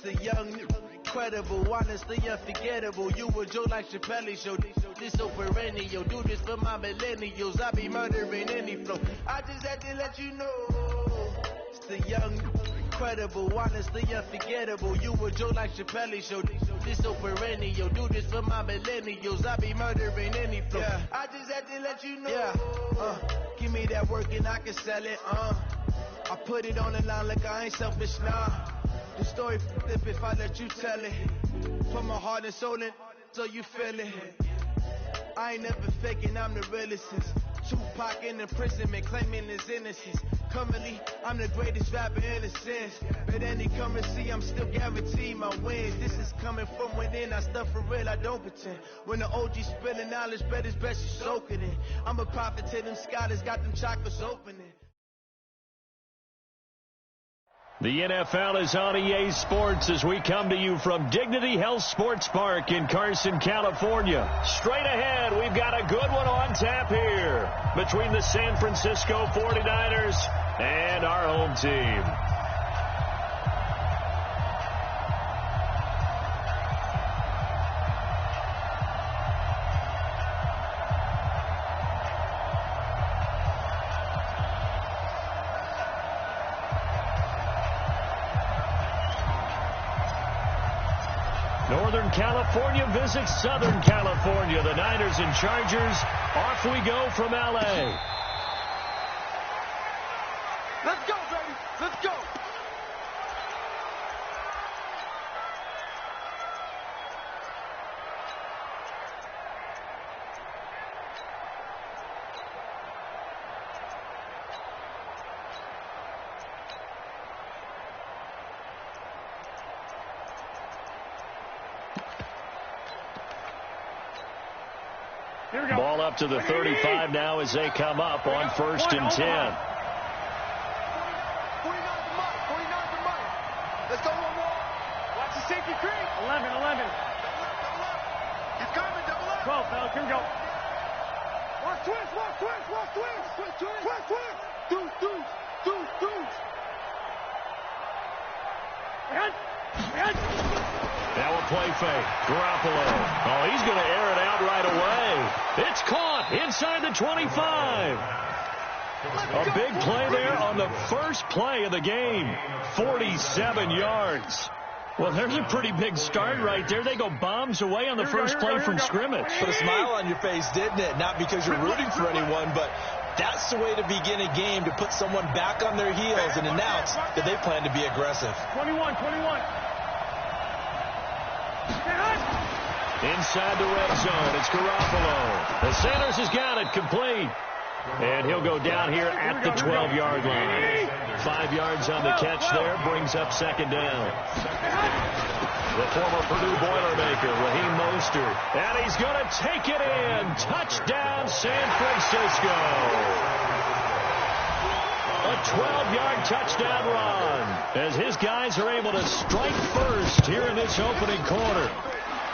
the young, incredible, honestly unforgettable. You a joke like Chappelle Show. This so perennial. Do this for my millennials. I be murdering any flow. I just had to let you know. It's the young, incredible, honestly unforgettable. You a joke like Chappelle Show. This so perennial. Do this for my millennials. I be murdering any flow. Yeah. I just had to let you know. Yeah. Give me that work and I can sell it. I put it on the line like I ain't selfish, nah. The story flip if I let you tell it. Put my heart and soul in so you feel it. I ain't never faking, I'm the realest since Tupac in imprisonment, claiming his innocence. Currently, I'm the greatest rapper in a sense. But any currency, I'm still guaranteed my wins. This is coming from within, I stuff for real, I don't pretend. When the OG spilling knowledge, bet it's best you soak it in. I'm a prophet to them scholars, got them chakras opening. The NFL is on EA Sports as we come to you from Dignity Health Sports Park in Carson, California. Straight ahead, we've got a good one on tap here between the San Francisco 49ers and our home team. Northern California visits Southern California. The Niners and Chargers. Off we go from L.A. Let's go, baby. Let's go. Ball up to the 35 now as they come up on 1st and 10. 49's the money. Let's go one more. Watch the safety creep. 11. Double up. He's coming, double up. 12, fellas, here we go. Watch twins. Dudes. Now a play fake. Garoppolo. Oh, he's going to air it out right away. It's caught inside the 25. A big play there on the first play of the game. 47 yards. Well, there's a pretty big start right there. They go bombs away on the first play from scrimmage. Put a smile on your face, didn't it? Not because you're rooting for anyone, but that's the way to begin a game, to put someone back on their heels and announce that they plan to be aggressive. 21. Inside the red zone, it's Garoppolo. The Sanders has got it complete. And he'll go down here at the 12-yard line. 5 yards on the catch there, brings up 2nd down. The former Purdue Boilermaker, Raheem Mostert. And he's going to take it in. Touchdown, San Francisco. A 12-yard touchdown run as his guys are able to strike first here in this opening quarter.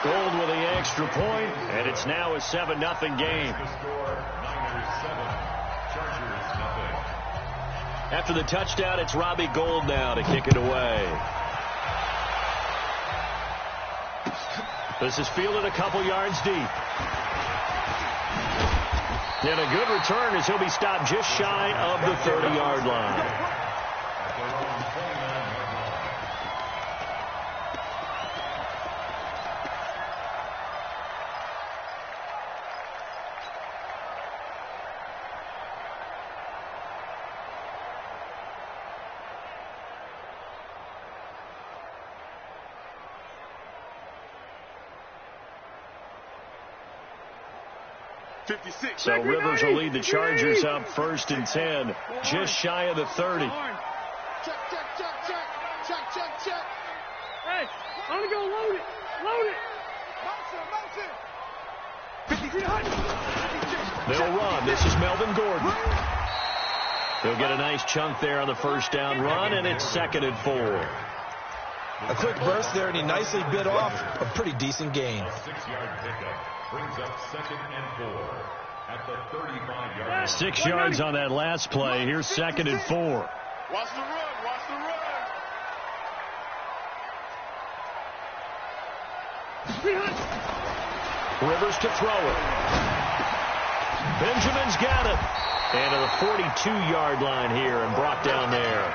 Gold with the extra point, and it's now a 7-0 game. After the touchdown, it's Robbie Gould now to kick it away. This is fielded a couple yards deep. And a good return as he'll be stopped just shy of the 30-yard line. So Rivers will lead the Chargers up 1st and 10, just shy of the 30. Check. Hey, I'm going to go load it. Motion. They'll run. This is Melvin Gordon. They'll get a nice chunk there on the first down run, and it's 2nd and 4. A quick burst there, and he nicely bit off a pretty decent gain. 6-yard pickup brings up 2nd and 4 at the 35-yard. 6 yards on that last play. Here's 2nd and 4. Watch the run. Rivers to throw it. Benjamin's got it. And to the 42-yard line here and brought down there.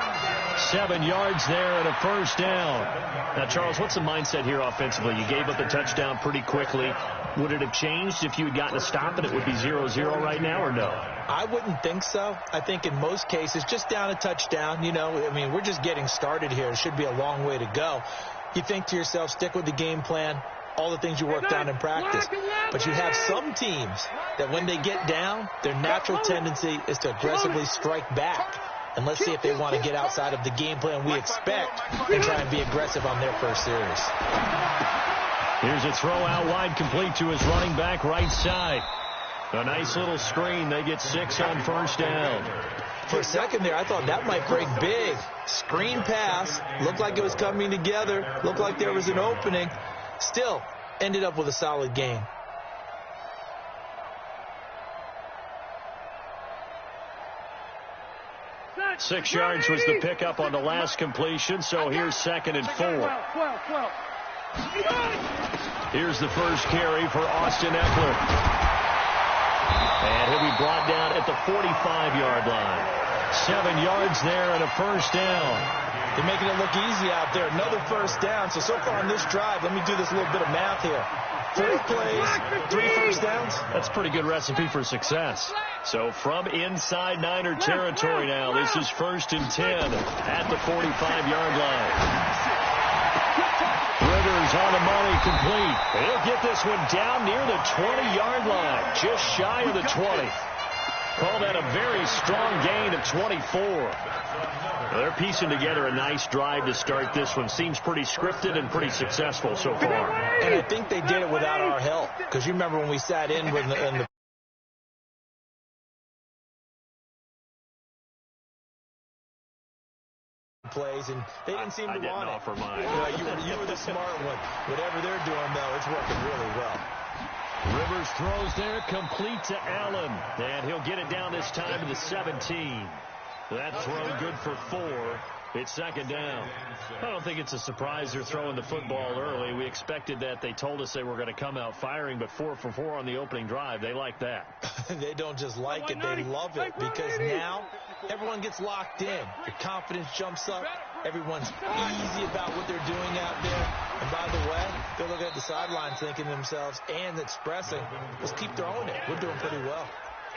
7 yards there and a first down. Now, Charles, what's the mindset here offensively? You gave up a touchdown pretty quickly. Would it have changed if you had gotten a stop and it would be 0-0 right now, or no? I wouldn't think so. I think in most cases, just down a touchdown, you know, I mean, we're just getting started here. It should be a long way to go. You think to yourself, stick with the game plan, all the things you worked on in practice. But you have some teams that when they get down, their natural tendency is to aggressively strike back. And let's see if they want to get outside of the game plan we expect and try and be aggressive on their first series. Here's a throw out wide, complete to his running back right side. A nice little screen. They get 6 on first down. For a second there, I thought that might break big. Screen pass. Looked like it was coming together. Looked like there was an opening. Still ended up with a solid gain. Six yards was the pickup on the last completion, so here's 2nd and 4. Here's the first carry for Austin Eckler. And he'll be brought down at the 45-yard line. 7 yards there and a first down. They're making it look easy out there. Another first down. So far on this drive, let me do this little bit of math here. 4 plays, 3 first downs. That's a pretty good recipe for success. So from inside Niner territory now, this is 1st and 10 at the 45-yard line. Rivers on the money, complete. He'll get this one down near the 20-yard line, just shy of the 20. Call that a very strong gain of 24. Well, they're piecing together a nice drive to start this one. Seems pretty scripted and pretty successful so far. And I think they did it without our help. Because you remember when we sat in with the plays, and they didn't seem to want it. Offer mine. You were the smart one. Whatever they're doing, though, it's working really well. Rivers throws there, complete to Allen. And he'll get it down this time to the 17. That throw good for 4. It's 2nd down. I don't think it's a surprise they're throwing the football early. We expected that. They told us they were going to come out firing, but 4 for 4 on the opening drive. They like that. They don't just like it, they love it, because now everyone gets locked in. The confidence jumps up. Everyone's easy about what they're doing out there. And by the way, they're looking at the sidelines thinking to themselves and expressing, let's keep throwing it. We're doing pretty well.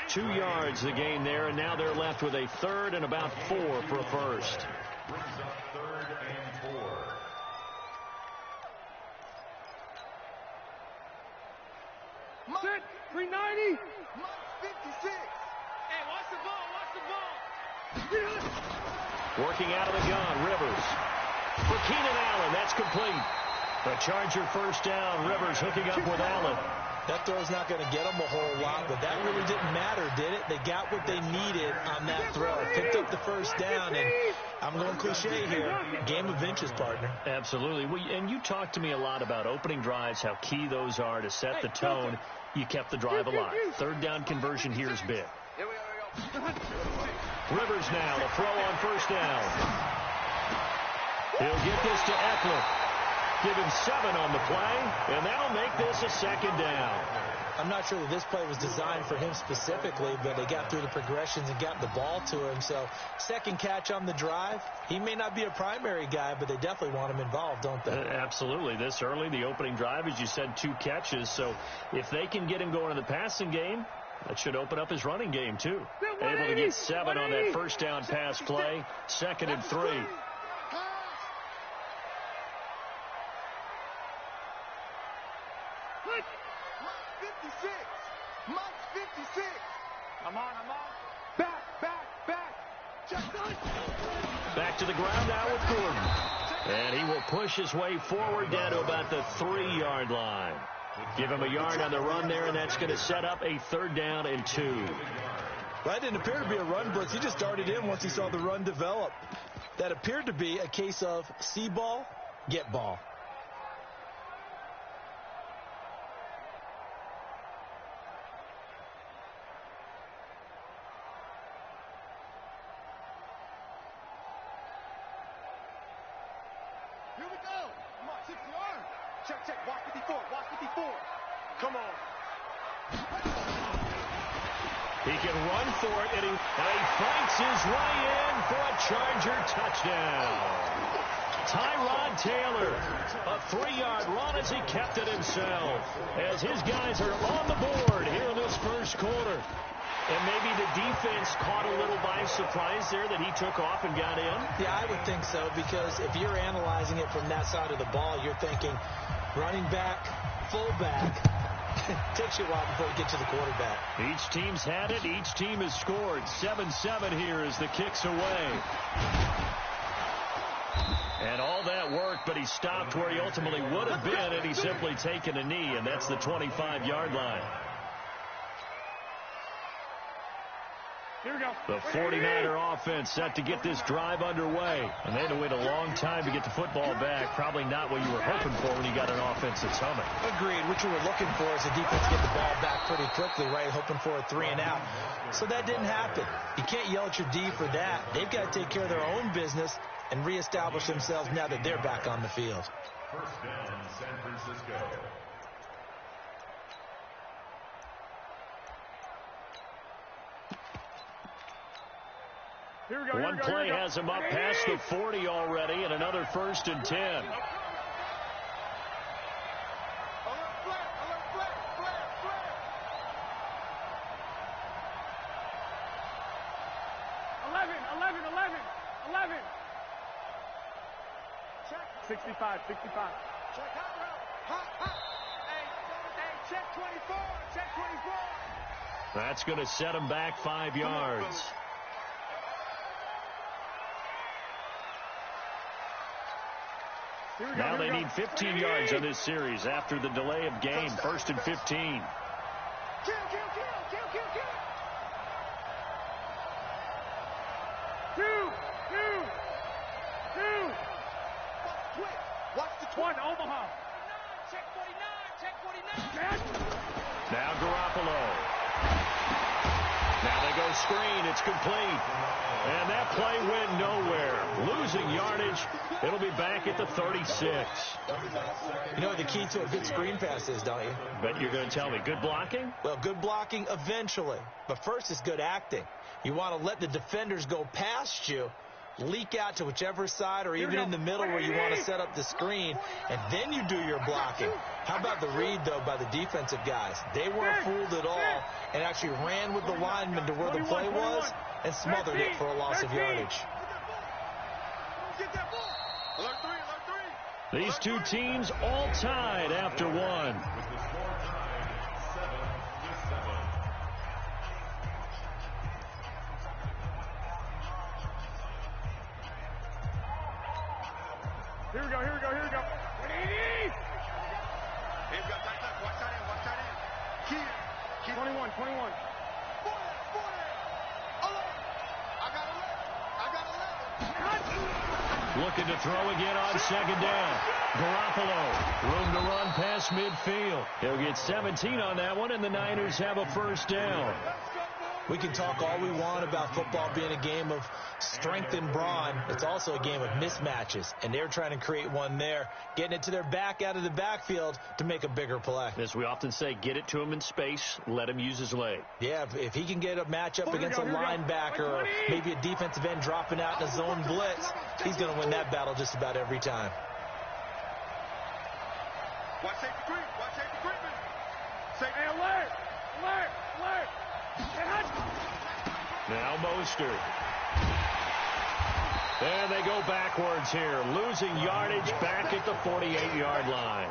2 yards the gain there, and now they're left with a 3rd and about 4 for a first. Brings up 3rd and 4. Set, 390. 56. Hey, watch the ball, Working out of the gun, Rivers. For Keenan Allen, that's complete. The Charger first down. Rivers hooking up with Allen. That throw's not going to get them a whole lot, but that really didn't matter, did it? They got what they needed on that throw. Picked up the first down, and I'm going cliche here. Game of inches, partner. Absolutely. And you talked to me a lot about opening drives, how key those are to set the tone. You kept the drive alive. 3rd down conversion here is big. Rivers now, the throw on first down. He'll get this to Eckler. Give him 7 on the play, and that'll make this a 2nd down. I'm not sure that this play was designed for him specifically, but they got through the progressions and got the ball to him. So 2nd catch on the drive. He may not be a primary guy, but they definitely want him involved, don't they? Absolutely. This early, the opening drive, as you said, 2 catches. So if they can get him going in the passing game, that should open up his running game, too. Able to get 7 on that first down pass play. 2nd and 3. Back to the ground now with Gordon. And he will push his way forward down to about the 3-yard line. Give him a yard on the run there, and that's going to set up a 3rd down and 2. That didn't appear to be a run blitz. He just started in once he saw the run develop. That appeared to be a case of see ball, get ball. Here we go. Come on, 6 yards. Check. Watch 54. Watch 54. Come on. He can run for it, and he fights his way in for a Charger touchdown. Tyrod Taylor, a 3-yard run as he kept it himself, as his guys are on the board here in this first quarter. And maybe the defense caught a little by surprise there that he took off and got in? Yeah, I would think so, because if you're analyzing it from that side of the ball, you're thinking running back, fullback. Takes you a while before you get to the quarterback. Each team's had it. Each team has scored. 7-7 here as the kick's away. And all that worked, but he stopped where he ultimately would have been, and he's simply taken a knee, and that's the 25-yard line. Here we go. The 49er offense set to get this drive underway. And they had to wait a long time to get the football back. Probably not what you were hoping for when you got an offense that's humming. Agreed. What you were looking for is the defense get the ball back pretty quickly, right? Hoping for a 3 and out. So that didn't happen. You can't yell at your D for that. They've got to take care of their own business and reestablish themselves now that they're back on the field. First down, San Francisco. One play has him up past the 40 already, and another 1st and 10. Alert, flare. 11. Check. 65. Check. Hot. Hey, check 24. That's going to set him back 5 yards. Now they need 15 yards on this series after the delay of game. 1st and 15. Kill. Two. Watch the 1, Omaha. Check 49. Now Garoppolo. Now they go screen. It's complete. And that play went nowhere. Losing yardage. It'll be back at the 36. You know what the key to a good screen pass is, don't you? Bet you're going to tell me. Good blocking? Well, good blocking eventually. But first is good acting. You want to let the defenders go past you, leak out to whichever side or even in the middle where you want to set up the screen, and then you do your blocking. How about the read, though, by the defensive guys? They weren't fooled at all and actually ran with the lineman to where the play was and smothered it for a loss of yardage. Alert 3. These two teams all tied after one. With the score tied 7-7. Here we go. 180. Watch that in. Keep 21. 40. Alert. I got 11. Looking to throw again on 2nd down. Garoppolo, room to run past midfield. He'll get 17 on that one, and the Niners have a 1st down. We can talk all we want about football being a game of strength and brawn. It's also a game of mismatches, and they're trying to create one there, getting it to their back out of the backfield to make a bigger play. As we often say, get it to him in space, let him use his leg. Yeah, if he can get a matchup against a linebacker or maybe a defensive end dropping out in a zone blitz, he's going to win that battle just about every time. Watch safety creep. Hey, alert. Now Mostert. And they go backwards here, losing yardage back at the 48-yard line.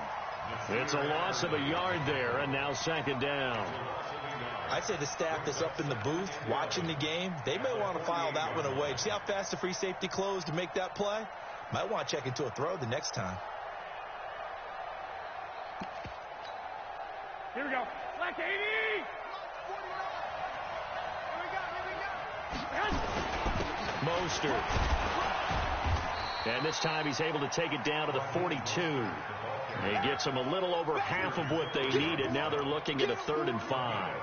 It's a loss of a yard there, and now 2nd down. I'd say the staff that's up in the booth watching the game, they may want to file that one away. See how fast the free safety closed to make that play? Might want to check into a throw the next time. Here we go. Black 80. Mostert. And this time he's able to take it down to the 42. He gets them a little over half of what they needed. Now they're looking at a 3rd and 5.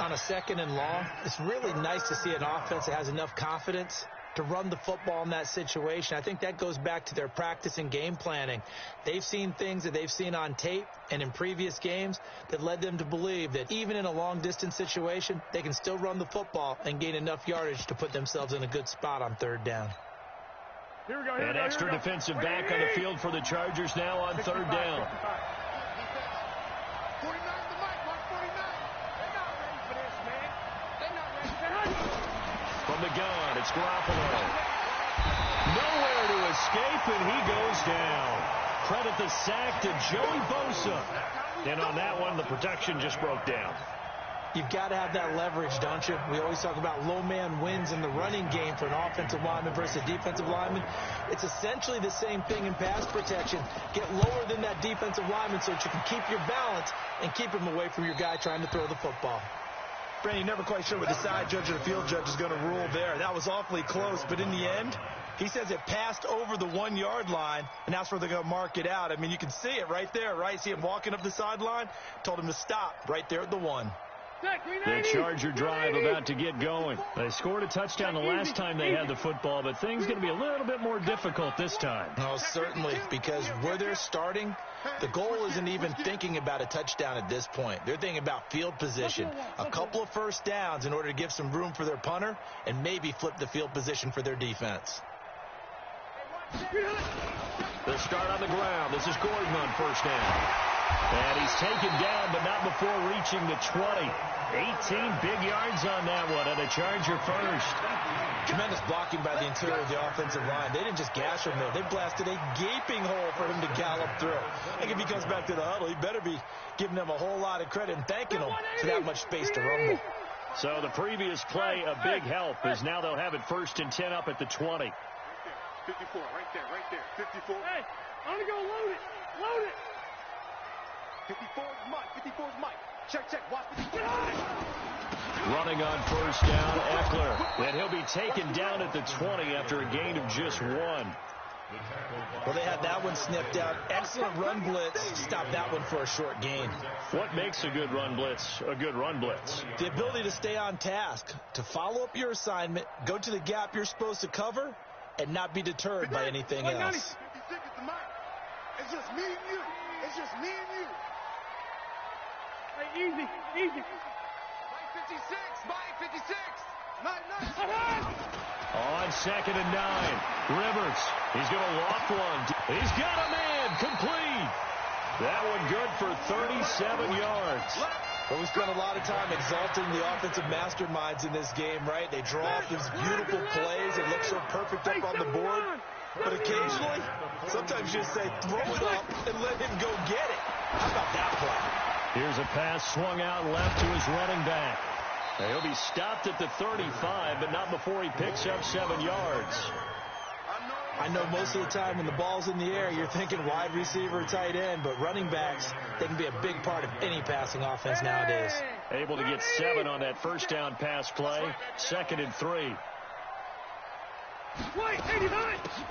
On a 2nd and long, it's really nice to see an offense that has enough confidence to run the football in that situation. I think that goes back to their practice and game planning. They've seen things that they've seen on tape and in previous games that led them to believe that even in a long-distance situation, they can still run the football and gain enough yardage to put themselves in a good spot on third down. Here we go. An extra defensive back on the field for the Chargers now on third down. 49 to Mike, 149. They're not ready for this, man. They're not ready. From the gun, it's Garoppolo. Nowhere to escape, and he goes down. Credit the sack to Joey Bosa. And on that one, the protection just broke down. You've got to have that leverage, don't you? We always talk about low man wins in the running game for an offensive lineman versus a defensive lineman. It's essentially the same thing in pass protection. Get lower than that defensive lineman so that you can keep your balance and keep him away from your guy trying to throw the football. Brandon, never quite sure what the side judge or the field judge is going to rule there. That was awfully close, but in the end, he says it passed over the 1 yard line, and that's where they're going to mark it out. I mean, you can see it right there, right? See him walking up the sideline? Told him to stop right there at the 1. The Charger drive about to get going. They scored a touchdown the last time they had the football, but things going to be a little bit more difficult this time. Oh, certainly, because where they're starting, the goal isn't even thinking about a touchdown at this point. They're thinking about field position, a couple of first downs in order to give some room for their punter and maybe flip the field position for their defense. They'll start on the ground. This is Gordon on first down. And he's taken down, but not before reaching the 20. 18 big yards on that one, and a Charger first. Tremendous blocking by the interior of the offensive line. They didn't just gash him there. They blasted a gaping hole for him to gallop through. I think if he comes back to the huddle, he better be giving them a whole lot of credit and thanking them for that much space to rumble. So the previous play, a big help, as now they'll have it 1st and 10 up at the 20. 54, right there, 54. Hey, I'm going to go load it. Load it. 54 is Mike, 54 is Mike. Check, watch 54. Running on first down, Eckler. And he'll be taken down at the 20 after a gain of just 1. Well, they had that one snipped out. Excellent run blitz. Stop that one for a short gain. What makes a good run blitz a good run blitz? The ability to stay on task, to follow up your assignment, go to the gap you're supposed to cover, and not be deterred by anything else. 56 is the Mike. It's just me and you. It's just me and you. Hey, easy. Mike 56, Mike 56. Nice. On 2nd and 9, Rivers. He's going to loft one. He's got a man complete. That one good for 37 yards. Well, we spent a lot of time exalting the offensive masterminds in this game, right? They draw up these beautiful plays. They look so perfect up on the board. But occasionally, sometimes you just say, throw it up and let him go get it. How about that play? Here's a pass swung out left to his running back. He'll be stopped at the 35, but not before he picks up 7 yards. I know most of the time when the ball's in the air, you're thinking wide receiver, tight end, but running backs, they can be a big part of any passing offense nowadays. Able to get 7 on that first down pass play. 2nd and 3.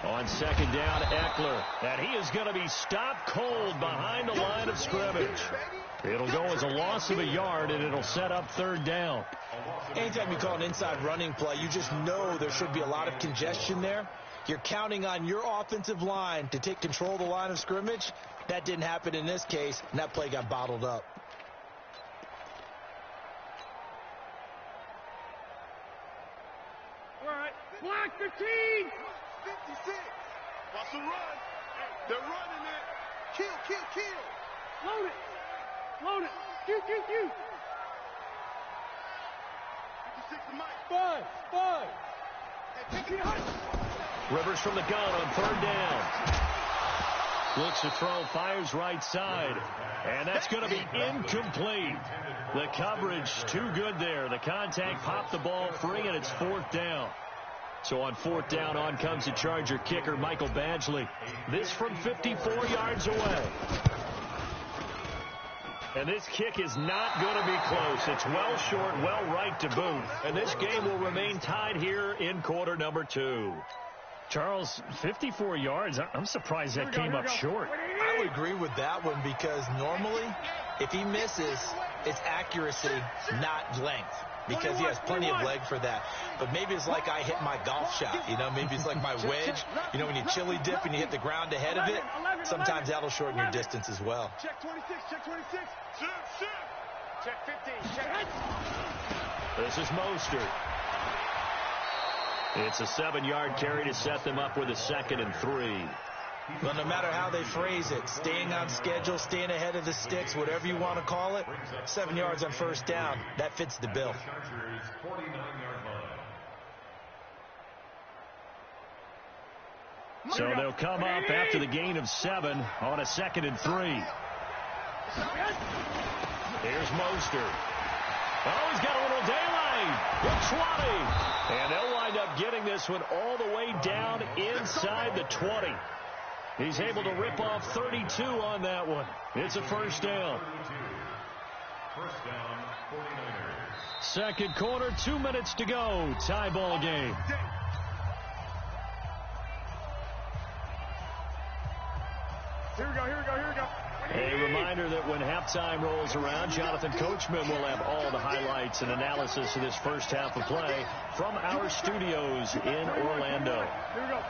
On 2nd down, Eckler. And he is going to be stopped cold behind the line of scrimmage. It'll go as a loss of a yard, and it'll set up 3rd down. Anytime you call an inside running play, you just know there should be a lot of congestion there. You're counting on your offensive line to take control of the line of scrimmage. That didn't happen in this case, and that play got bottled up. All right, block 15. 56. Watch the run. They're running it. Kill. Load it. Q. 56 to Mike. Five. Rivers from the gun on 3rd down. Looks to throw, fires right side. And that's going to be incomplete. The coverage too good there. The contact popped the ball free, and it's 4th down. So on 4th down, on comes the Charger kicker, Michael Badgley. This from 54 yards away. And this kick is not going to be close. It's well short, well right to boot. And this game will remain tied here in quarter number 2. Charles, 54 yards. I'm surprised that came up short. I I would agree with that one because normally if he misses, it's accuracy, not length, because he has plenty of leg for that. But maybe it's like I hit my golf shot, you know, maybe it's like my wedge. You know, when you chili dip and you hit the ground ahead of it, sometimes that'll shorten your distance as well. Check 26, check 26. Check 15, check. This is Mostert. It's a 7-yard carry to set them up with a 2nd and 3. Well, no matter how they phrase it, staying on schedule, staying ahead of the sticks, whatever you want to call it, 7 yards on first down, that fits the bill. So they'll come up after the gain of 7 on a 2nd and 3. Here's Mostert. Oh, he's got a little daylight. The 20. And they'll wind up getting this one all the way down inside the 20. He's able to rip off 32 on that one. It's a first down. First down, 49ers. Second quarter, 2 minutes to go. Tie ball game. Here we go, here we go, here we go. A reminder that when halftime rolls around, Jonathan Coachman will have all the highlights and analysis of this first half of play from our studios in Orlando. Here we go.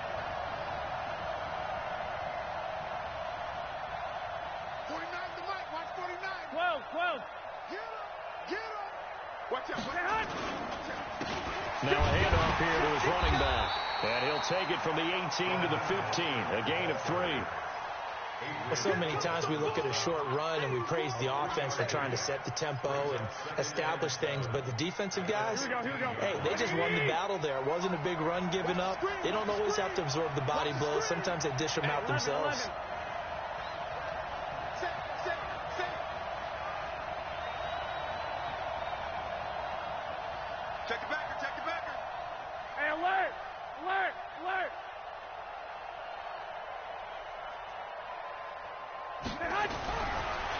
49 to Mike, watch 49. 12, 12. Get him, get him. Watch out, Stay hot. Now a handoff here to his running back. And he'll take it from the 18 to the 15, a gain of 3. Well, so many times we look at a short run and we praise the offense for trying to set the tempo and establish things, but the defensive guys, hey, they just won the battle there. It wasn't a big run given up. They don't always have to absorb the body blows. Sometimes they dish them out themselves. Check it back, check it back. Hey, alert, alert, alert.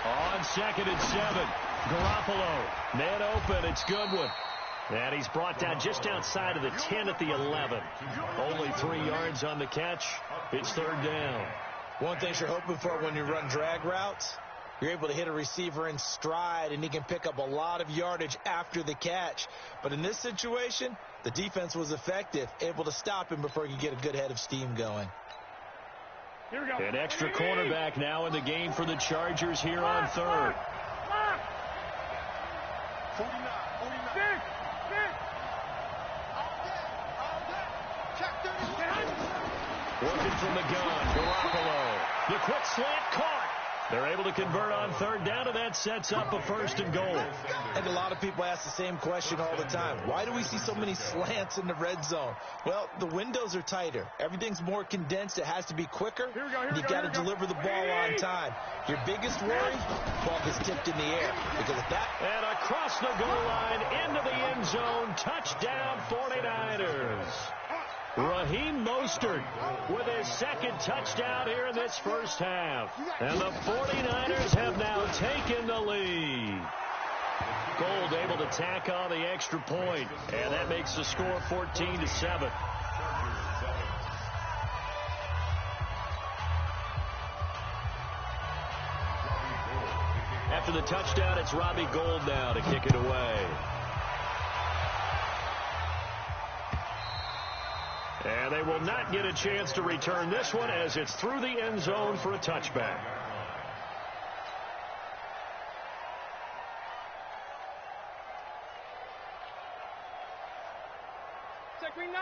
On 2nd and 7, Garoppolo. Man open, it's Goodwin. And he's brought down just outside of the 10 at the 11. Only 3 yards on the catch. It's third down. One thing you're hoping for when you run drag routes, you're able to hit a receiver in stride, and he can pick up a lot of yardage after the catch. But in this situation, the defense was effective, able to stop him before he could get a good head of steam going. Here we go. An extra cornerback now in the game for the Chargers here on third. 49, 49. Six. Check 30. Working from the gun, Garoppolo. The quick slant caught. They're able to convert on third down, and that sets up a 1st and goal. And a lot of people ask the same question all the time. Why do we see so many slants in the red zone? Well, the windows are tighter. Everything's more condensed. It has to be quicker. You've got to deliver the ball on time. Your biggest worry, ball gets tipped in the air. Because of that. And across the goal line, into the end zone, touchdown 49ers. Raheem Mostert with his 2nd touchdown here in this first half. And the 49ers have now taken the lead. Gold able to tack on the extra point, and that makes the score 14-7. After the touchdown, it's Robbie Gould now to kick it away. And they will not get a chance to return this one as it's through the end zone for a touchback.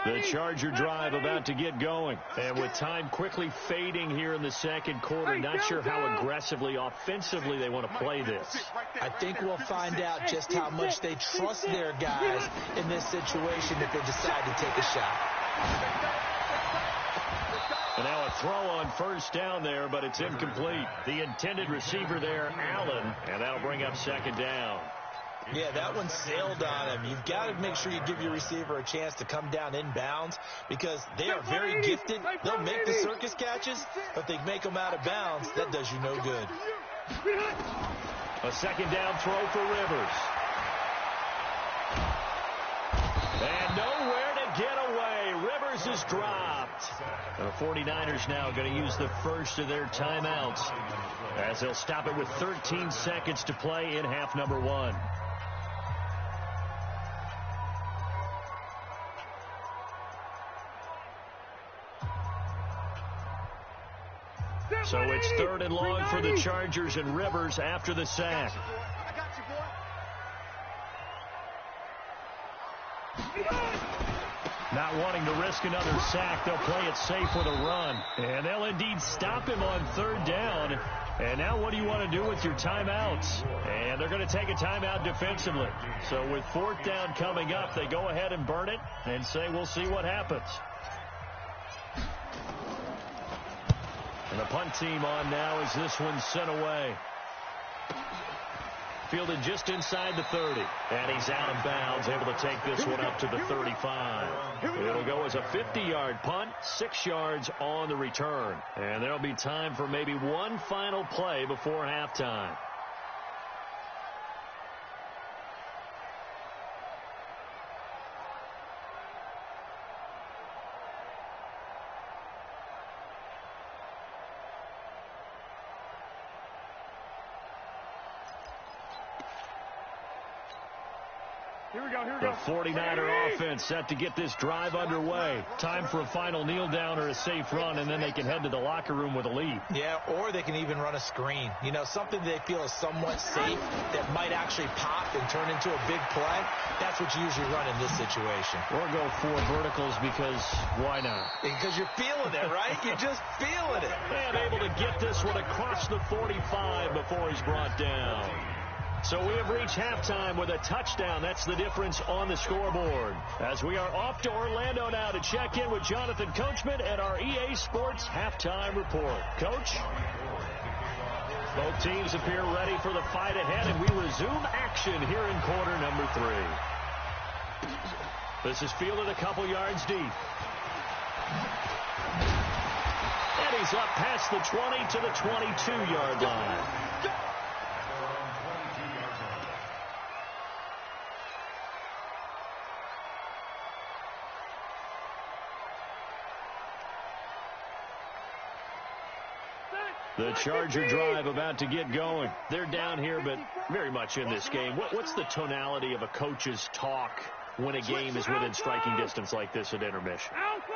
The Charger drive about to get going. And with time quickly fading here in the second quarter, not sure how aggressively, offensively they want to play this. I think we'll find out just how much they trust their guys in this situation if they decide to take a shot. And now a throw on first down there, but it's incomplete. The intended receiver there, Allen, and that'll bring up 2nd down. Yeah, that one sailed on him. You've got to make sure you give your receiver a chance to come down inbounds because they are very gifted. They'll make the circus catches, but they make them out of bounds. That does you no good. A 2nd down throw for Rivers. And nowhere to get away. Rivers is dropped. The 49ers now going to use the first of their timeouts as they'll stop it with 13 seconds to play in half number 1. So it's 3rd and long for the Chargers, and Rivers after the sack. Not wanting to risk another sack, they'll play it safe with a run. And they'll indeed stop him on 3rd down. And now what do you want to do with your timeouts? And they're going to take a timeout defensively. So with 4th down coming up, they go ahead and burn it and say we'll see what happens. And the punt team on now as this one's sent away. Fielded just inside the 30. And he's out of bounds, able to take this one up to the 35. It'll go as a 50-yard punt, 6 yards on the return. And there'll be time for maybe one final play before halftime. The 49er offense set to get this drive underway. Time for a final kneel down or a safe run, and then they can head to the locker room with a lead. Yeah, or they can even run a screen. You know, something they feel is somewhat safe that might actually pop and turn into a big play. That's what you usually run in this situation. Or go 4 verticals because why not? Because you're feeling it, right? You're just feeling it. And able to get this one across the 45 before he's brought down. So we have reached halftime with a touchdown. That's the difference on the scoreboard. As we are off to Orlando now to check in with Jonathan Coachman at our EA Sports Halftime Report. Coach? Both teams appear ready for the fight ahead, and we resume action here in quarter number 3. This is fielded a couple yards deep. And he's up past the 20 to the 22-yard line. The Charger drive about to get going. They're down here, but very much in this game. What's the tonality of a coach's talk when a game is within striking distance like this at intermission?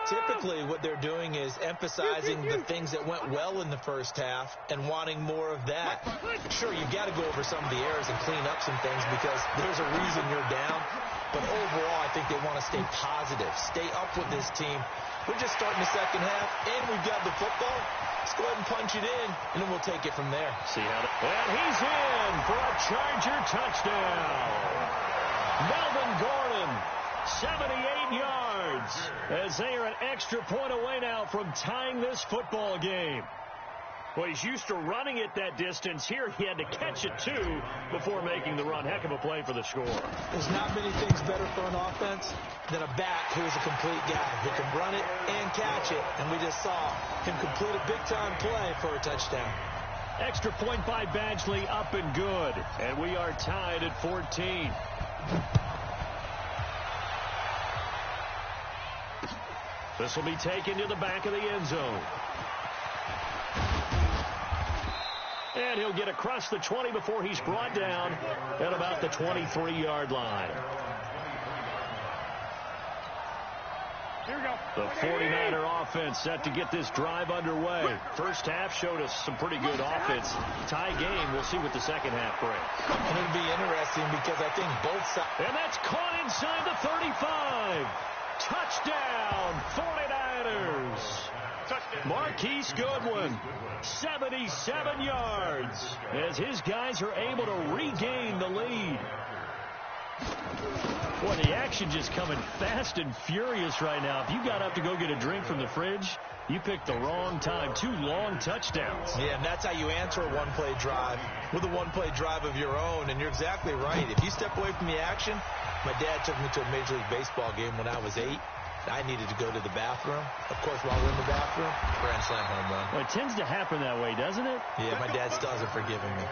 Typically, what they're doing is emphasizing the things that went well in the first half and wanting more of that. Sure, you've got to go over some of the errors and clean up some things because there's a reason you're down. But overall, I think they want to stay positive, stay up with this team. We're just starting the second half, and we've got the football. Let's go ahead and punch it in, and then we'll take it from there. See how and he's in for a Charger touchdown. Melvin Gordon, 78 yards, as they are an extra point away now from tying this football game. Well, he's used to running it that distance. Here he had to catch it, too, before making the run. Heck of a play for the score. There's not many things better for an offense than a back who is a complete guy who can run it and catch it. And we just saw him complete a big-time play for a touchdown. Extra point by Badgley, up and good. And we are tied at 14. This will be taken to the back of the end zone. And he'll get across the 20 before he's brought down at about the 23-yard line. Here we go. The 49er offense set to get this drive underway. First half showed us some pretty good offense. Tie game. We'll see what the second half brings. And it'll be interesting because I think both sides. And that's caught inside the 35. Touchdown, 49ers. Marquise Goodwin, 77 yards, as his guys are able to regain the lead. Boy, the action just coming fast and furious right now. If you got up to go get a drink from the fridge, you picked the wrong time. 2 long touchdowns. Yeah, and that's how you answer a one-play drive with a one-play drive of your own. And you're exactly right. If you step away from the action, my dad took me to a Major League Baseball game when I was 8. I needed to go to the bathroom. Of course, while we're in the bathroom, grand slam home run. Well, it tends to happen that way, doesn't it? Yeah, my dad still hasn't forgiven me.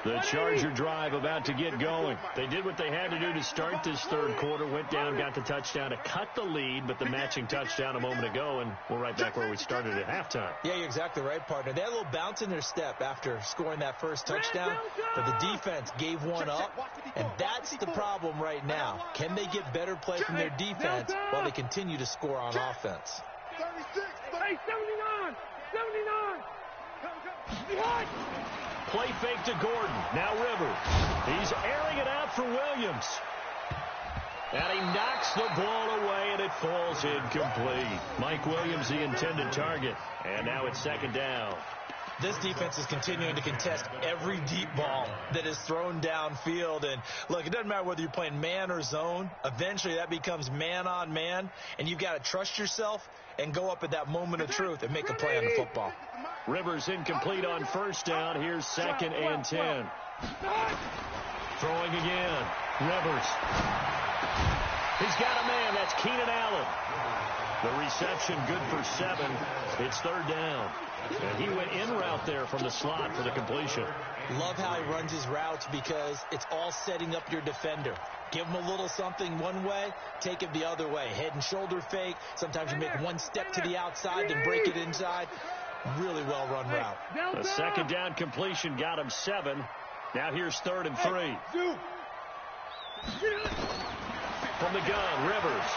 The Charger drive about to get going. They did what they had to do to start this third quarter. Went down, got the touchdown to cut the lead, but the matching touchdown a moment ago, and we're right back where we started at halftime. Yeah, you're exactly right, partner. They had a little bounce in their step after scoring that first touchdown, but the defense gave one up, and that's the problem right now. Can they get better play from their defense while they continue to score on offense? 36. Hey, 79! 79! Behind! Play fake to Gordon. Now Rivers. He's airing it out for Williams. And he knocks the ball away, and it falls incomplete. Mike Williams, the intended target. And now it's second down. This defense is continuing to contest every deep ball that is thrown downfield. And, look, it doesn't matter whether you're playing man or zone. Eventually, that becomes man on man, and you've got to trust yourself and go up at that moment of truth and make a play on the football. Rivers incomplete on first down. Here's second and 10. Throwing again. Rivers. He's got a man. That's Keenan Allen. The reception good for 7. It's third down. And he went in route there from the slot for the completion. Love how he runs his routes because it's all setting up your defender. Give him a little something one way, take it the other way. Head and shoulder fake. Sometimes you make one step to the outside, then break it inside. Really well-run route. A second down completion got him 7. Now here's 3rd and 3. From the gun, Rivers.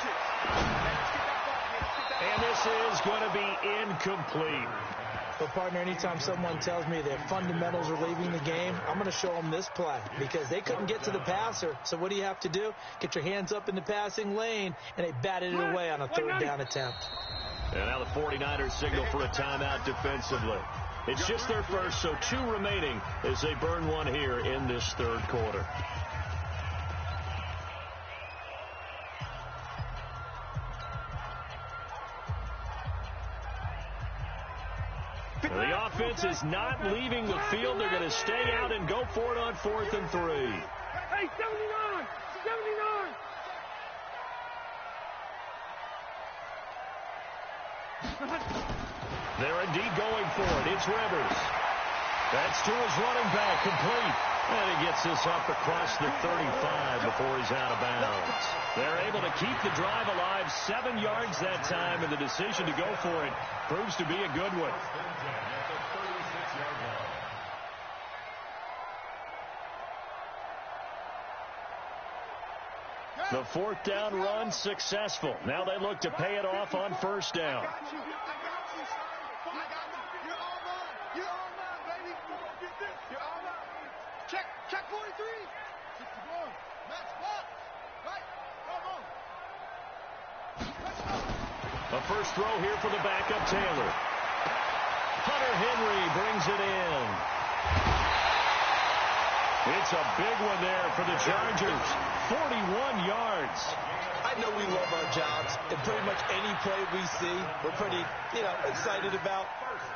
And this is going to be incomplete. But, partner, anytime someone tells me their fundamentals are leaving the game, I'm going to show them this play because they couldn't get to the passer. So what do you have to do? Get your hands up in the passing lane, and they batted it away on a 3rd down attempt. And now the 49ers signal for a timeout defensively. It's just their first, so 2 remaining as they burn one here in this third quarter. The offense is not leaving the field. They're going to stay out and go for it on 4th and 3. Hey, 79! 79! They're indeed going for it. It's Rivers. That's to his running back, complete. And he gets this up across the 35 before he's out of bounds. They're able to keep the drive alive, 7 yards that time, and the decision to go for it proves to be a good one. The 4th down run successful. Now they look to pay it off on first down. Check 43. 61. Match block. Right. Come on. Let's go. A first throw here for the backup Taylor. Hunter Henry brings it in. It's a big one there for the Chargers. 41 yards. I know we love our jobs, and pretty much any play we see, we're pretty, excited about.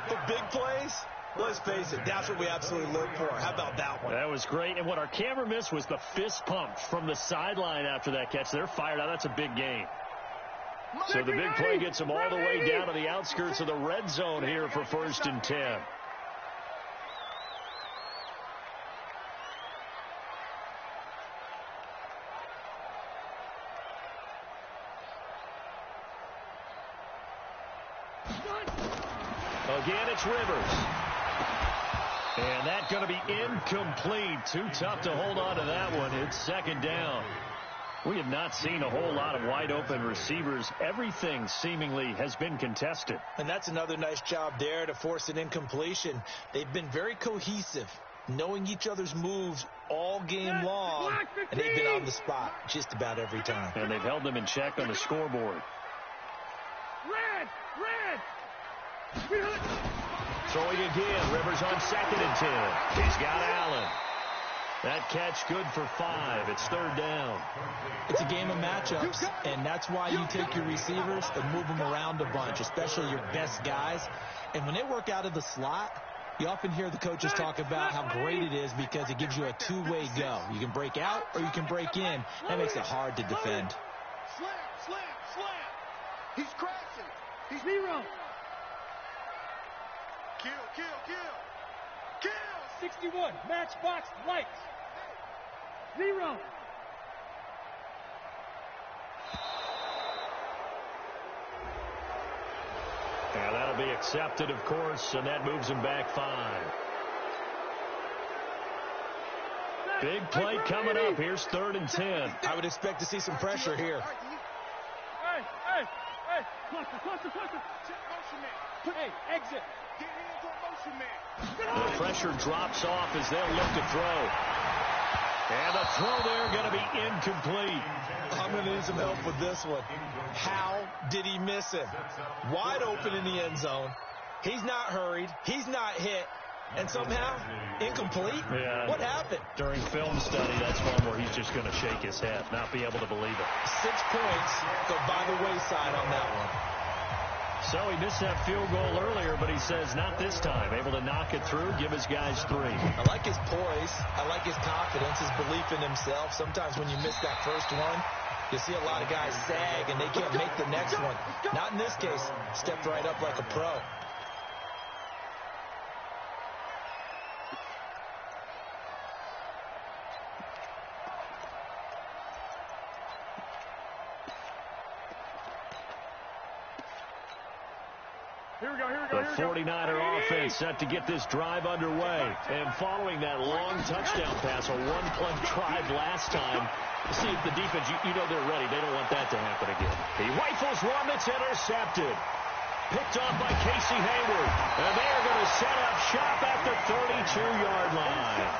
The big plays, let's face it, that's what we absolutely look for. How about that one? That was great. And what our camera missed was the fist pump from the sideline after that catch. They're fired out. That's a big game. So the big play gets them all the way down to the outskirts of the red zone here for 1st and 10. Again, it's Rivers. And that's going to be incomplete. Too tough to hold on to that one. It's second down. We have not seen a whole lot of wide-open receivers. Everything seemingly has been contested. And that's another nice job there to force an incompletion. They've been very cohesive, knowing each other's moves all game long, and they've been on the spot just about every time. And they've held them in check on the scoreboard. Red! Throwing again. Rivers on 2nd and 10. He's got Allen. That catch good for 5. It's 3rd down. It's a game of matchups, and that's why you take your receivers and move them around a bunch, especially your best guys. And when they work out of the slot, you often hear the coaches talk about how great it is because it gives you a two-way go. You can break out or you can break in. That makes it hard to defend. Slam. He's crashing. He's 0. Kill. 61, Matchbox Lights. 0. And that'll be accepted, of course, and that moves him back 5. Big play coming up. Here's 3rd and 10. I would expect to see some pressure here. Hey. Cluster. Hey, exit. Get hands on motion man. The pressure drops off as they'll look to throw. And the throw there going to be incomplete. I'm going to need some help with this one. How did he miss it? Wide open in the end zone. He's not hurried. He's not hit. And somehow, incomplete? Yeah. What happened? During film study, that's one where he's just going to shake his head, not be able to believe it. 6 points go by the wayside on that one. So he missed that field goal earlier, but he says not this time. Able to knock it through, give his guys 3. I like his poise. I like his confidence, his belief in himself. Sometimes when you miss that first one, you see a lot of guys sag and they can't make the next one. Not in this case. Stepped right up like a pro. Here we go. The 49er offense set to get this drive underway. And following that long touchdown pass, a one-play drive last time, see if the defense, you know they're ready. They don't want that to happen again. He rifles one that's intercepted. Picked off by Casey Hayward. And they are going to set up shop at the 32-yard line.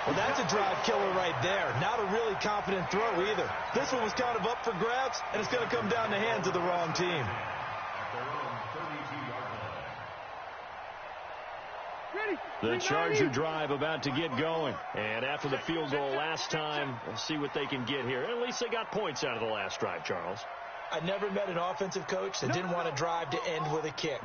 Well, that's a drive killer right there. Not a really confident throw either. This one was kind of up for grabs, and it's going to come down the hands of the wrong team. The Charger drive about to get going. And after the field goal last time, we'll see what they can get here. At least they got points out of the last drive, Charles. I never met an offensive coach that didn't want a drive to end with a kick.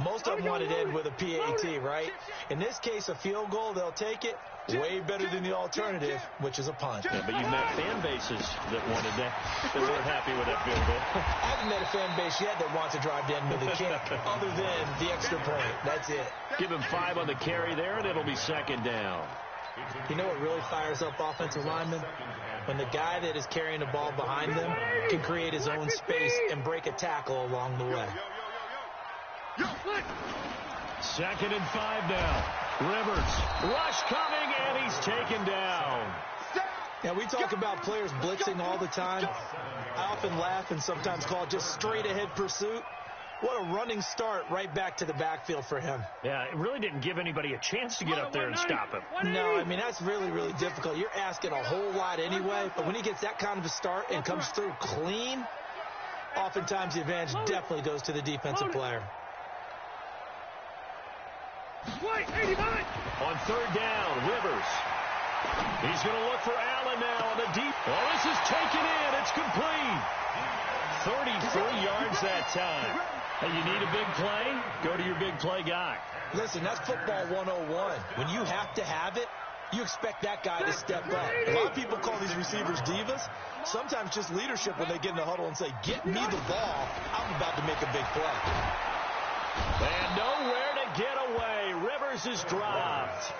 Most of them wanted to end with a PAT, right? In this case, a field goal, they'll take it. Way better than the alternative, which is a punt. Yeah, but you've met fan bases that wanted that. They weren't happy with that field goal. I haven't met a fan base yet that wants a drive to end with a kick, other than the extra point. That's it. Give him 5 on the carry there, and it'll be 2nd down. You know what really fires up offensive linemen? When the guy that is carrying the ball behind them can create his own space and break a tackle along the way. 2nd and 5 now. Rivers, rush coming, and he's taken down. Yeah, we talk about players blitzing all the time. I often laugh and sometimes call it just straight-ahead pursuit. What a running start right back to the backfield for him. Yeah, it really didn't give anybody a chance to get up there and stop him. No, I mean, that's really, really difficult. You're asking a whole lot anyway, but when he gets that kind of a start and comes through clean, oftentimes the advantage definitely goes to the defensive player. On 3rd down, Rivers. He's going to look for Allen now on the deep. Oh, this is taken in. It's complete. 33 yards that time. Hey, you need a big play? Go to your big play guy. Listen, that's football 101. When you have to have it, you expect that guy to step up. A lot of people call these receivers divas. Sometimes just leadership when they get in the huddle and say, get me the ball. I'm about to make a big play. And nowhere to get away. Rivers is dropped.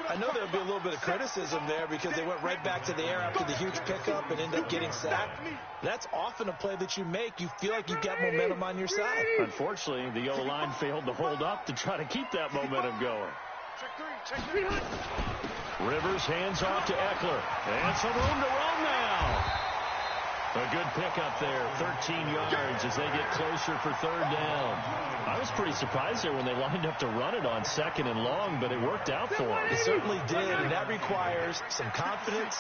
I know there'll be a little bit of criticism there because they went right back to the air after the huge pickup and ended up getting sacked. That's often a play that you make. You feel like you've got momentum on your side. Unfortunately, the O-line failed to hold up to try to keep that momentum going. Rivers hands off to Eckler. And some room to run now. A good pickup there, 13 yards as they get closer for 3rd down. I was pretty surprised there when they lined up to run it on 2nd and long, but it worked out for them. It certainly did, and that requires some confidence,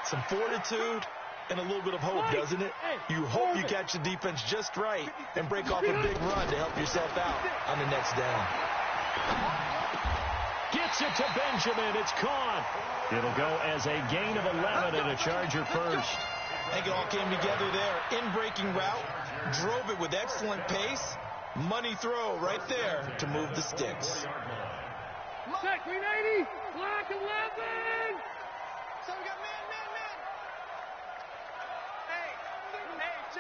some fortitude, and a little bit of hope, doesn't it? You hope you catch the defense just right and break off a big run to help yourself out on the next down. Gets it to Benjamin. It's caught. It'll go as a gain of 11 and a Charger first. I think it all came together there. In-breaking route, drove it with excellent pace. Money throw right there to move the sticks. Check, 380, block 11. So we got man.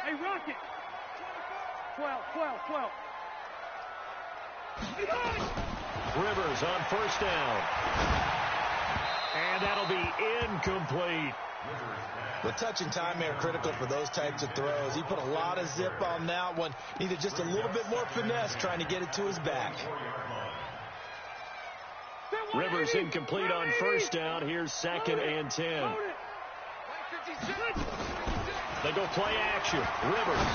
Hey, Rocket. 12. Rivers on first down. And that'll be incomplete. The touch and time are critical for those types of throws. He put a lot of zip on that one. Needed just a little bit more finesse trying to get it to his back. Rivers incomplete on first down. Here's 2nd and 10. They go play action. Rivers.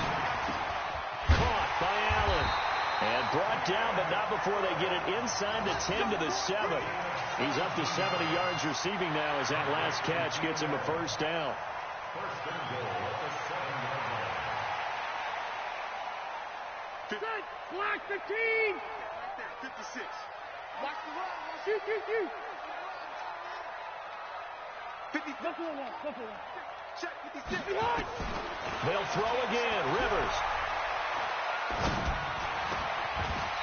Caught by Allen. And brought down, but not before they get it inside the 10 to the 7. He's up to 70 yards receiving now as that last catch gets him a first down. Block the team! 56. Watch the run. Shoot. 50. Buffalo one. Check 56. They'll throw again. Rivers.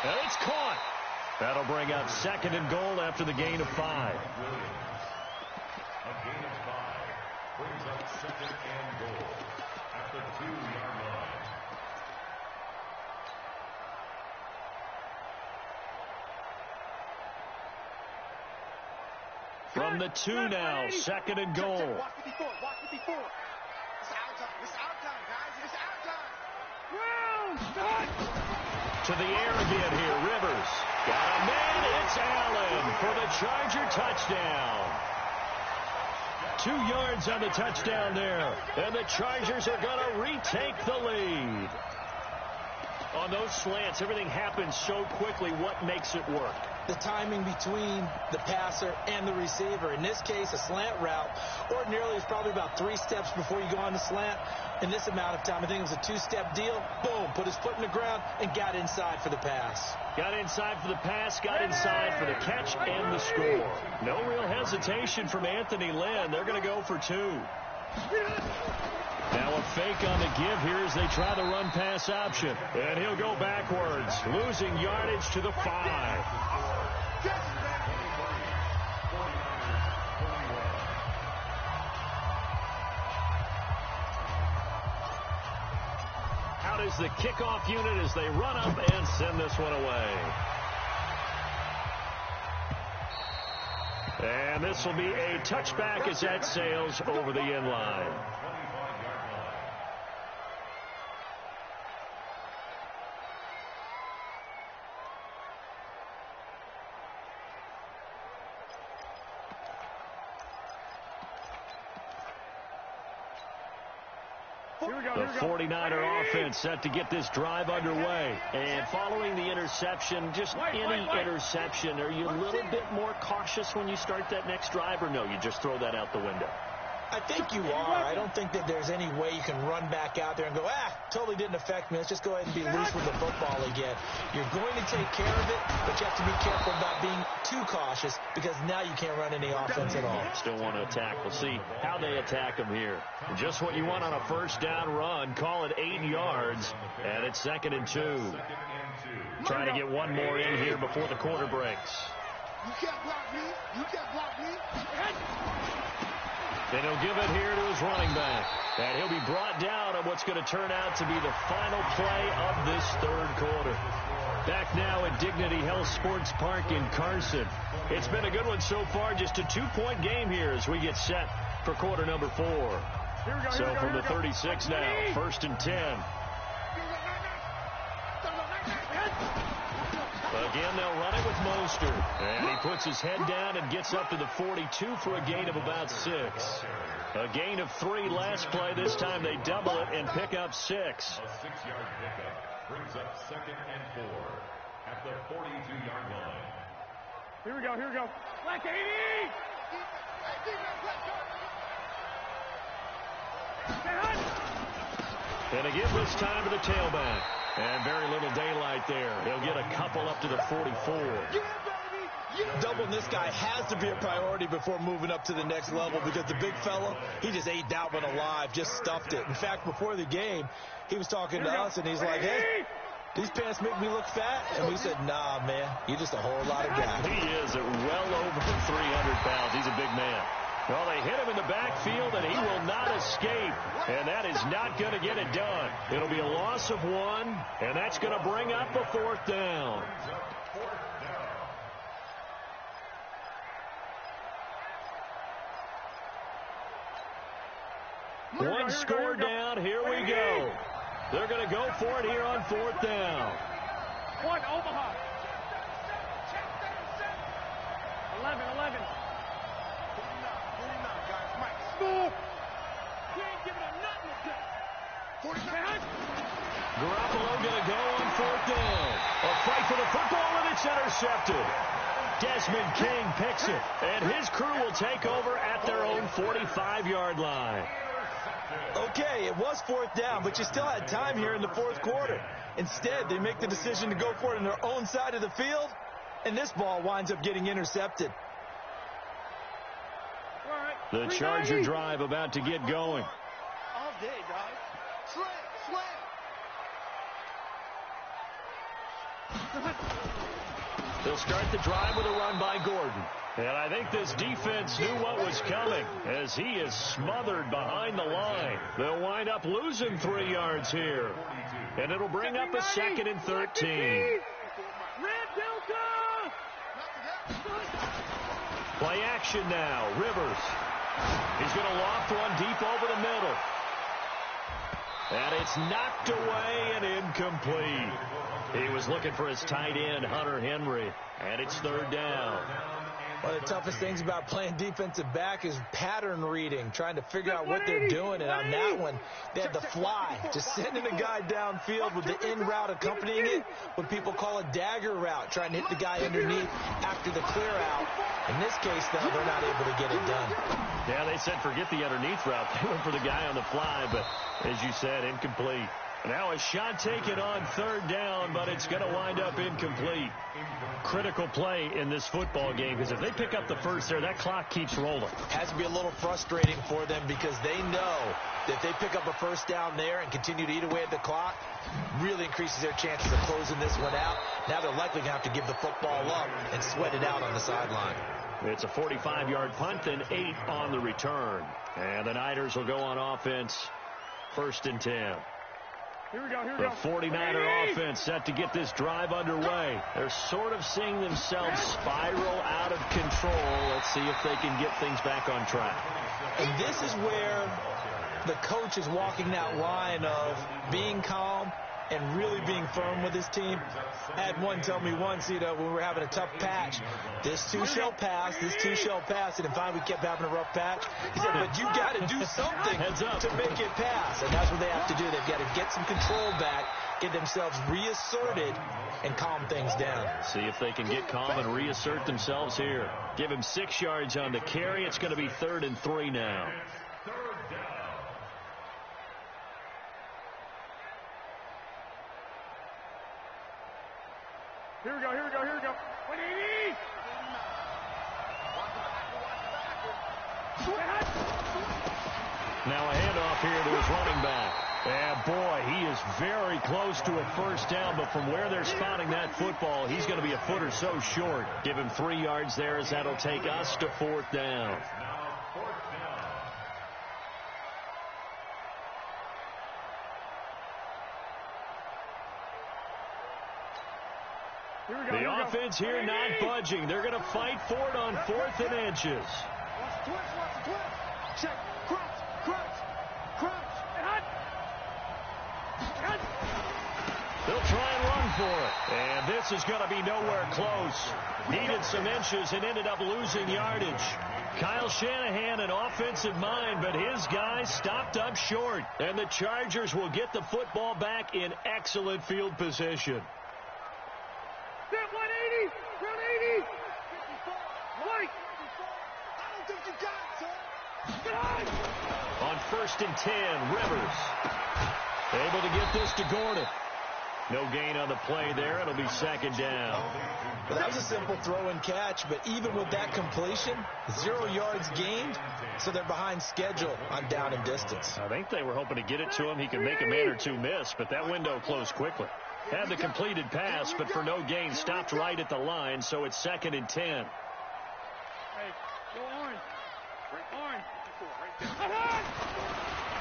And it's caught. That'll bring up 2nd and goal after the gain of 5. A gain of 5 brings up 2nd and goal at the 2-yard line. From the 2 now, 2nd and goal. Watch 54. It's our time, guys. It's our time. Round! To the air again here, Rivers. Got a man, it's Allen for the Charger touchdown. 2 yards on the touchdown there, and the Chargers are going to retake the lead. On those slants, everything happens so quickly. What makes it work? The timing between the passer and the receiver. In this case, a slant route ordinarily is probably about 3 steps before you go on the slant. In this amount of time, I think it was a 2-step deal. Boom, put his foot in the ground and got inside for the pass. Got inside for the pass, got inside for the catch and the score. No real hesitation from Anthony Lynn. They're going to go for 2. Now a fake on the give here as they try the run-pass option. And he'll go backwards, losing yardage to the 5. Out is the kickoff unit as they run up and send this one away. And this will be a touchback as that sails over the end line. The 49er offense set to get this drive underway. And following the interception, just any interception, are you a little bit more cautious when you start that next drive, or no, you just throw that out the window? I think you are. I don't think that there's any way you can run back out there and go, totally didn't affect me. Let's just go ahead and be loose with the football again. You're going to take care of it, but you have to be careful about being too cautious because now you can't run any offense at all. Still want to attack. We'll see how they attack them here. Just what you want on a first down run. Call it 8 yards, and it's 2nd and 2. Trying to get one more in here before the quarter breaks. You can't block me. Then he'll give it here to his running back. And he'll be brought down on what's going to turn out to be the final play of this 3rd quarter. Back now at Dignity Health Sports Park in Carson. It's been a good one so far. Just a 2-point game here as we get set for quarter number 4. So from the 36 now, 1st and 10. Again, they'll run it with Mostert. And he puts his head down and gets up to the 42 for a gain of about 6. A gain of 3 last play. This time they double it and pick up 6. A 6-yard pickup brings up 2nd and 4 at the 42-yard line. Here we go. Black 80! And again this time to the tailback. And very little daylight there. He'll get a couple up to the 44. Doubling this guy has to be a priority before moving up to the next level because the big fella, he just ate that one alive, just stuffed it. In fact, before the game, he was talking to us, and he's like, hey, these pants make me look fat. And we said, nah, man, you're just a whole lot of guy. He is at well over 300 pounds. He's a big man. Well, they hit him in the backfield, and he will not escape. And that is not going to get it done. It'll be a loss of 1, and that's going to bring up a 4th down. One score down. Here we go. They're going to go for it here on 4th down. One, Omaha. 11. Move. We ain't giving him nothing to do. 49. Garoppolo going to go on 4th down. A fight for the football, and it's intercepted. Desmond King picks it, and his crew will take over at their own 45-yard line. Okay, it was 4th down, but you still had time here in the 4th quarter. Instead, they make the decision to go for it on their own side of the field, and this ball winds up getting intercepted. The Charger drive about to get going. All day, dog. Slam. They'll start the drive with a run by Gordon. And I think this defense knew what was coming as he is smothered behind the line. They'll wind up losing 3 yards here. And it'll bring up a 2nd and 13. Red Delta! Play action now. Rivers. He's going to loft one deep over the middle. And it's knocked away and incomplete. He was looking for his tight end, Hunter Henry. And it's 3rd down. One of the toughest things about playing defensive back is pattern reading, trying to figure out what they're doing. And on that one, they had the fly, just sending a guy downfield with the in route accompanying it, what people call a dagger route, trying to hit the guy underneath after the clear out. In this case, though, they're not able to get it done. Yeah, they said forget the underneath route. They went for the guy on the fly, but as you said, incomplete. Now a shot taken on 3rd down, but it's going to wind up incomplete. Critical play in this football game, because if they pick up the first there, that clock keeps rolling. Has to be a little frustrating for them because they know that if they pick up a 1st down there and continue to eat away at the clock, really increases their chances of closing this one out. Now they're likely going to have to give the football up and sweat it out on the sideline. It's a 45-yard punt, then 8 on the return. And the Niners will go on offense, 1st and 10. Here we go. The 49er offense set to get this drive underway. They're sort of seeing themselves spiral out of control. Let's see if they can get things back on track. And this is where the coach is walking that line of being calm and really being firm with his team. I had one tell me once, when we were having a tough patch, this too shall pass, and if we kept having a rough patch, he said, but you got to do something to make it pass, and that's what they have to do. They've got to get some control back, get themselves reasserted, and calm things down. See if they can get calm and reassert themselves here. Give him 6 yards on the carry. It's going to be 3rd and 3 now. Here we go. 180! Now a handoff here to his running back. And boy, he is very close to a 1st down, but from where they're spotting that football, he's going to be a foot or so short. Give him 3 yards there as that'll take us to 4th down. The offense here not budging. They're going to fight for it on 4th and inches. Watch the twist. Check. Crunch. They'll try and run for it. And this is going to be nowhere close. Needed some inches and ended up losing yardage. Kyle Shanahan, an offensive mind, but his guys stopped up short. And the Chargers will get the football back in excellent field position. 180! White! I don't think you got it, son. On 1st and 10, Rivers able to get this to Gordon. No gain on the play there. It'll be 2nd down. Well, that was a simple throw and catch, but even with that completion, 0 yards gained, so they're behind schedule on down and distance. I think they were hoping to get it to him. He could make a man or two miss, but that window closed quickly. Had the completed pass, but for no gain, stopped right at the line, so it's 2nd and 10. Hey, go on.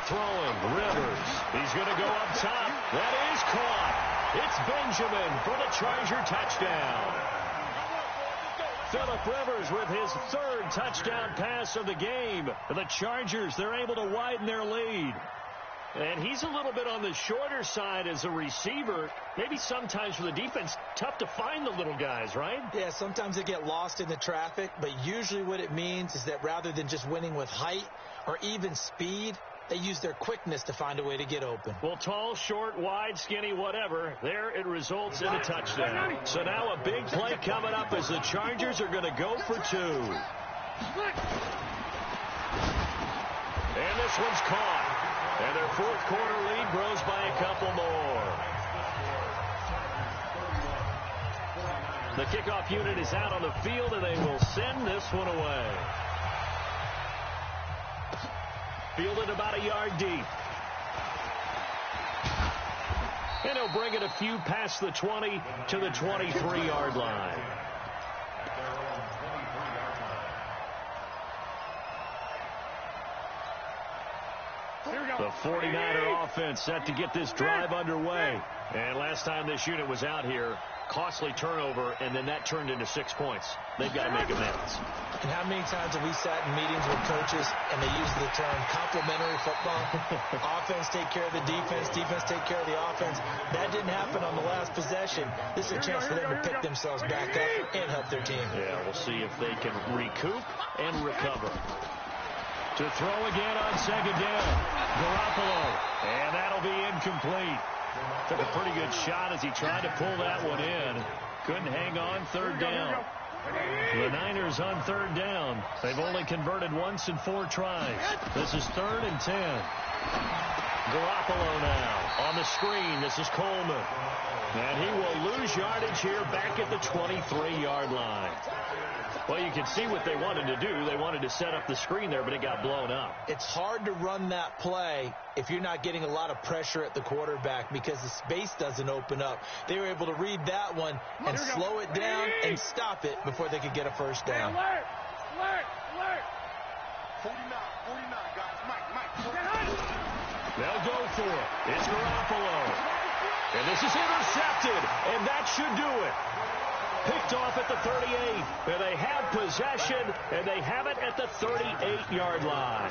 Throwing, Rivers. He's going to go up top. That is caught. It's Benjamin for the Charger touchdown. Phillip Rivers with his third touchdown pass of the game. The Chargers, they're able to widen their lead. And he's a little bit on the shorter side as a receiver. Maybe sometimes for the defense, tough to find the little guys, right? Yeah, sometimes they get lost in the traffic, but usually what it means is that rather than just winning with height or even speed, they use their quickness to find a way to get open. Well, tall, short, wide, skinny, whatever, there it results in a touchdown. So now a big play coming up as the Chargers are going to go for two. And this one's caught. And their fourth quarter lead grows by a couple more. The kickoff unit is out on the field, and they will send this one away. Fielded about a yard deep. And he'll bring it a few past the 20 to the 23-yard line. The 49er offense set to get this drive underway. And last time this unit was out here, costly turnover, and then that turned into 6 points. They've got to make amends. And how many times have we sat in meetings with coaches and they use the term complementary football? Offense take care of the defense, defense take care of the offense. That didn't happen on the last possession. This is a chance for them to pick themselves back up and help their team. Yeah, we'll see if they can recoup and recover. To throw again on second down. Garoppolo. And that'll be incomplete. Took a pretty good shot as he tried to pull that one in. Couldn't hang on third down. The Niners on third down. They've only converted once in 4 tries. This is 3rd and 10. Garoppolo now on the screen. This is Coleman. And he will lose yardage here back at the 23-yard line. Well, you can see what they wanted to do. They wanted to set up the screen there, but it got blown up. It's hard to run that play if you're not getting a lot of pressure at the quarterback because the space doesn't open up. They were able to read that one and slow it down and stop it before they could get a first down. Alert! 49, guys. Mike. They'll go for it. It's Garoppolo. And this is intercepted, and that should do it. Picked off at the 38, and they have possession, and they have it at the 38-yard line.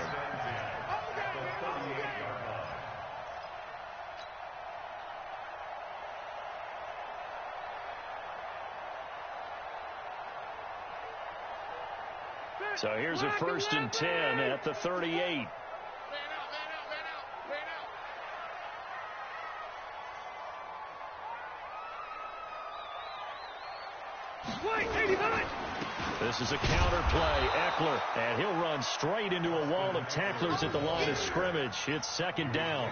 So here's a 1st and 10 at the 38. This is a counter play. Eckler, and he'll run straight into a wall of tacklers at the line of scrimmage. It's 2nd down.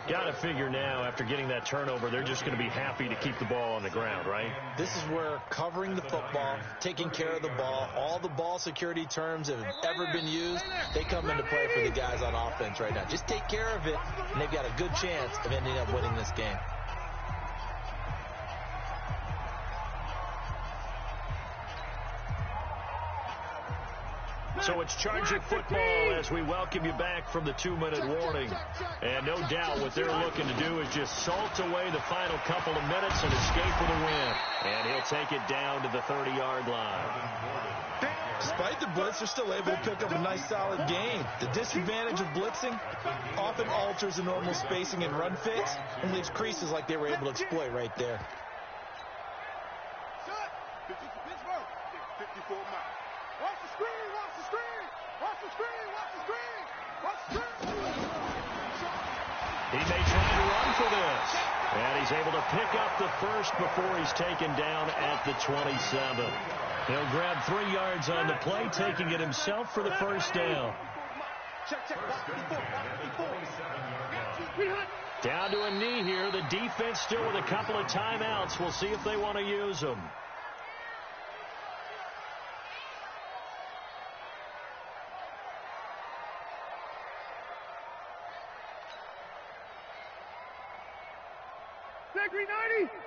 Got to figure now, after getting that turnover, they're just going to be happy to keep the ball on the ground, right? This is where covering the football, taking care of the ball, all the ball security terms that have ever been used, they come into play for the guys on offense right now. Just take care of it, and they've got a good chance of ending up winning this game. So it's Charger football as we welcome you back from the 2-minute warning. And no doubt what they're looking to do is just salt away the final couple of minutes and escape with a win. And he'll take it down to the 30-yard line. Despite the blitz, they're still able to pick up a nice, solid gain. The disadvantage of blitzing often alters the normal spacing and run fits and leaves creases like they were able to exploit right there. 54 miles. Watch the screen! He may try to run for this. And he's able to pick up the first before he's taken down at the 27. He'll grab 3 yards on the play, taking it himself for the first down. Down to a knee here. The defense still with a couple of timeouts. We'll see if they want to use them.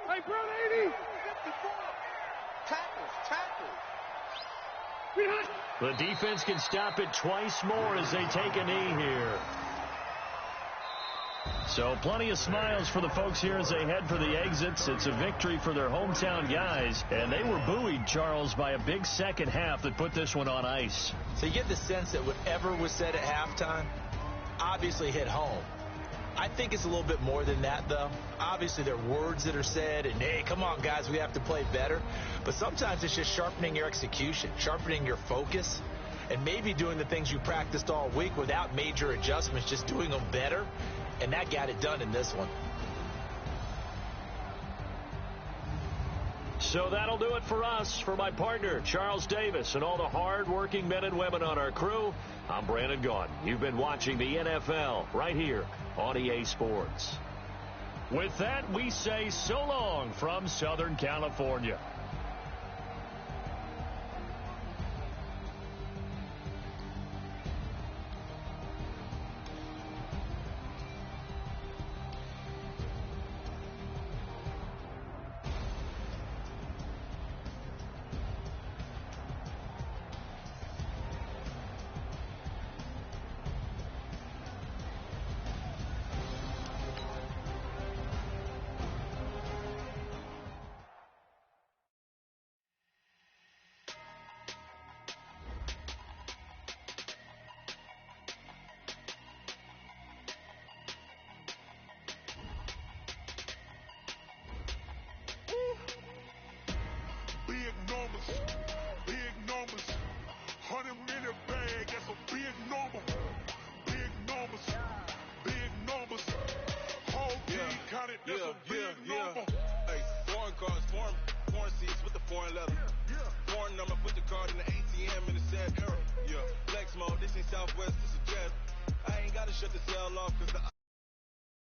Hey, bro, 80. Tackles. The defense can stop it twice more as they take a knee here. So plenty of smiles for the folks here as they head for the exits. It's a victory for their hometown guys, and they were buoyed, Charles, by a big second half that put this one on ice. So you get the sense that whatever was said at halftime obviously hit home. I think it's a little bit more than that, though. Obviously, there are words that are said, and, hey, come on, guys, we have to play better. But sometimes it's just sharpening your execution, sharpening your focus, and maybe doing the things you practiced all week without major adjustments, just doing them better. And that got it done in this one. So that'll do it for us. For my partner, Charles Davis, and all the hard-working men and women on our crew, I'm Brandon Gaudin. You've been watching the NFL right here on EA Sports. With that, we say so long from Southern California. Big numbers, 100 minute bag, that's a big number. Big numbers, whole team counted, that's a big number. Hey, foreign cars, foreign seats with the foreign leather. Foreign number, put the card in the ATM in the sad era. Yeah, flex mode, this ain't Southwest, this is Jazz. I ain't gotta shut the cell off, cause the